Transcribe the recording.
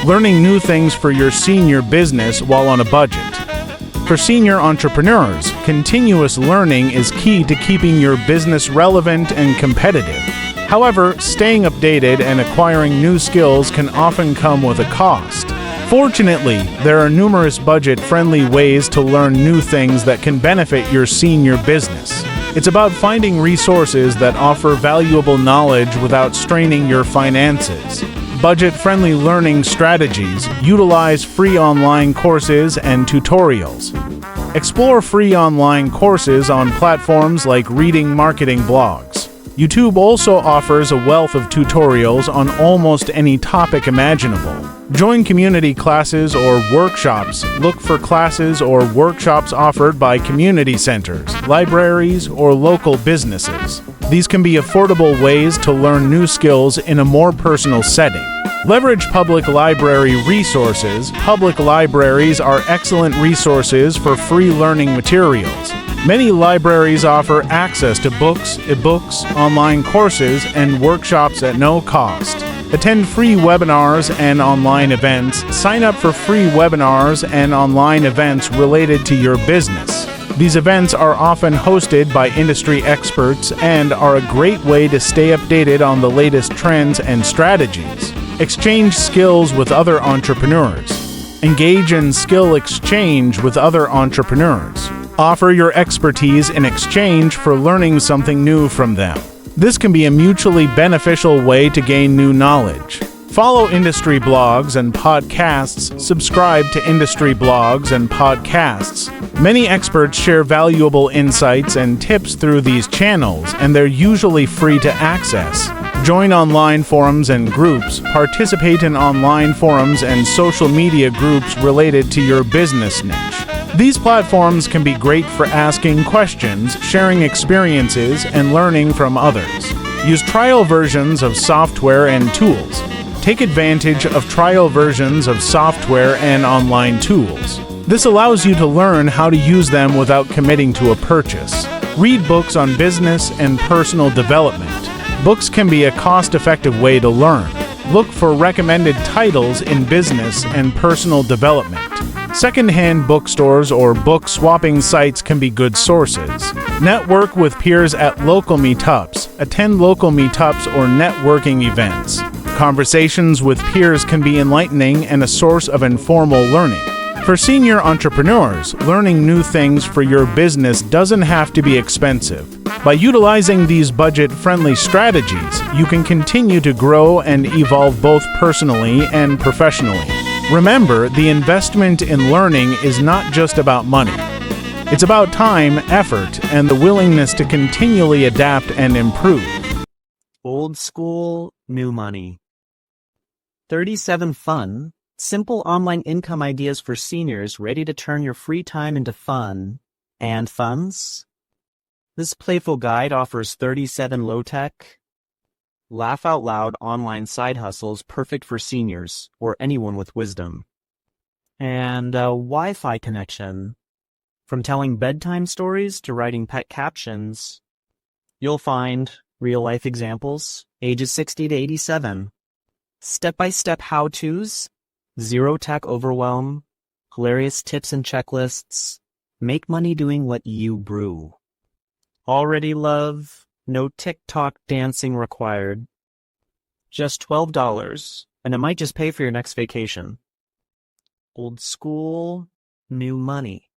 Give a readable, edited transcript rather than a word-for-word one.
learning new things for your senior business while on a budget. For senior entrepreneurs, continuous learning is key to keeping your business relevant and competitive. However, staying updated and acquiring new skills can often come with a cost. Fortunately, there are numerous budget-friendly ways to learn new things that can benefit your senior business. It's about finding resources that offer valuable knowledge without straining your finances. Budget-friendly learning strategies utilize free online courses and tutorials. Explore free online courses on platforms like reading marketing blogs. YouTube also offers a wealth of tutorials on almost any topic imaginable. Join community classes or workshops. Look for classes or workshops offered by community centers, libraries, or local businesses. These can be affordable ways to learn new skills in a more personal setting. Leverage public library resources. Public libraries are excellent resources for free learning materials. Many libraries offer access to books, ebooks, online courses, and workshops at no cost. Attend free webinars and online events. Sign up for free webinars and online events related to your business. These events are often hosted by industry experts and are a great way to stay updated on the latest trends and strategies. Exchange skills with other entrepreneurs. Engage in skill exchange with other entrepreneurs. Offer your expertise in exchange for learning something new from them. This can be a mutually beneficial way to gain new knowledge. Follow industry blogs and podcasts. Subscribe to industry blogs and podcasts. Many experts share valuable insights and tips through these channels, and they're usually free to access. Join online forums and groups. Participate in online forums and social media groups related to your business niche. These platforms can be great for asking questions, sharing experiences, and learning from others. Use trial versions of software and tools. Take advantage of trial versions of software and online tools. This allows you to learn how to use them without committing to a purchase. Read books on business and personal development. Books can be a cost-effective way to learn. Look for recommended titles in business and personal development. Secondhand bookstores or book swapping sites can be good sources. Network with peers at local meetups. Attend local meetups or networking events. Conversations with peers can be enlightening and a source of informal learning. For senior entrepreneurs, learning new things for your business doesn't have to be expensive. By utilizing these budget-friendly strategies, you can continue to grow and evolve both personally and professionally. Remember, the investment in learning is not just about money. It's about time, effort, and the willingness to continually adapt and improve. Old school, new money. 37 fun, simple online income ideas for seniors ready to turn your free time into fun and funds. This playful guide offers 37 low-tech, laugh-out-loud online side hustles perfect for seniors or anyone with wisdom. And a Wi-Fi connection. From telling bedtime stories to writing pet captions, you'll find real-life examples, ages 60 to 87. Step-by-step how-tos, zero-tech overwhelm, hilarious tips and checklists. Make money doing what you brew. Already love, no TikTok dancing required. Just $12, and it might just pay for your next vacation. Old school, new money.